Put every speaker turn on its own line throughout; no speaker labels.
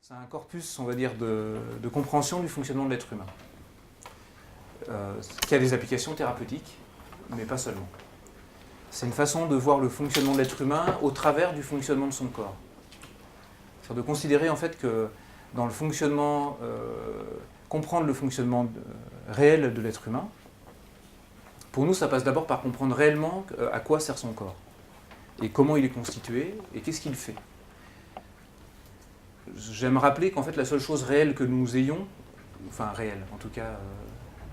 C'est un corpus, on va dire, de compréhension du fonctionnement de l'être humain, qui a des applications thérapeutiques, mais pas seulement. C'est une façon de voir le fonctionnement de l'être humain au travers du fonctionnement de son corps. C'est-à-dire de considérer en fait que dans le fonctionnement, comprendre le fonctionnement réel de l'être humain, pour nous ça passe d'abord par comprendre réellement à quoi sert son corps, et comment il est constitué, et qu'est-ce qu'il fait. J'aime rappeler qu'en fait la seule chose réelle que nous ayons, enfin réelle en tout cas,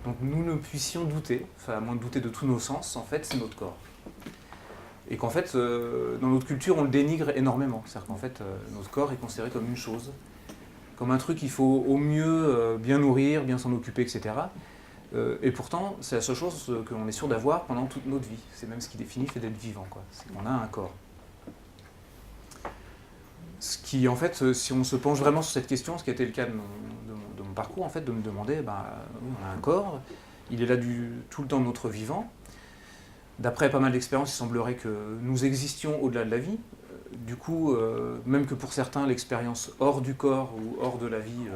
dont nous ne puissions douter, enfin à moins de douter de tous nos sens, en fait c'est notre corps. Et qu'en fait, dans notre culture, on le dénigre énormément. C'est-à-dire qu'en fait, notre corps est considéré comme une chose, comme un truc qu'il faut au mieux bien nourrir, bien s'en occuper, etc. Et pourtant, c'est la seule chose qu'on est sûr d'avoir pendant toute notre vie. C'est même ce qui définit le fait d'être vivant, quoi. C'est qu'on a un corps. Ce qui, en fait, si on se penche vraiment sur cette question, ce qui a été le cas de mon parcours, en fait, de me demander, oui, on a un corps, il est là tout le temps de notre vivant. D'après pas mal d'expériences, il semblerait que nous existions au-delà de la vie. Du coup, même que pour certains, l'expérience hors du corps ou hors de la vie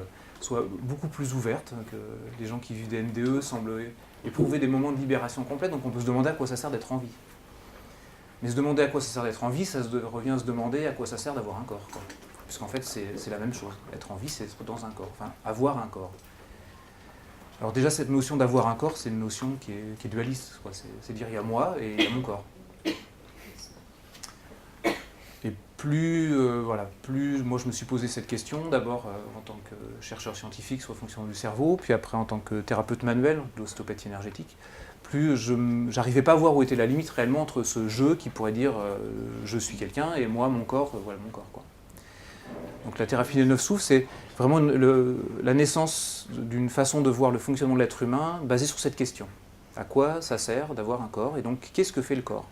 soit beaucoup plus ouverte, que les gens qui vivent des NDE semblent éprouver des moments de libération complète, donc on peut se demander à quoi ça sert d'être en vie. Mais se demander à quoi ça sert d'être en vie, ça revient à se demander à quoi ça sert d'avoir un corps, quoi. Puisqu'en fait, c'est la même chose. Être en vie, c'est être dans un corps, enfin, avoir un corps. Alors déjà, cette notion d'avoir un corps, c'est une notion qui est dualiste, quoi. C'est dire il y a moi et il y a mon corps. Et plus moi je me suis posé cette question, d'abord en tant que chercheur scientifique sur le fonctionnement du cerveau, puis après en tant que thérapeute manuel d'ostéopathie énergétique, plus j'arrivais pas à voir où était la limite réellement entre ce je qui pourrait dire je suis quelqu'un et moi, mon corps, voilà mon corps, quoi. Donc la thérapie des 9 souffles, c'est vraiment la naissance d'une façon de voir le fonctionnement de l'être humain basée sur cette question. À quoi ça sert d'avoir un corps? Et donc, qu'est-ce que fait le corps?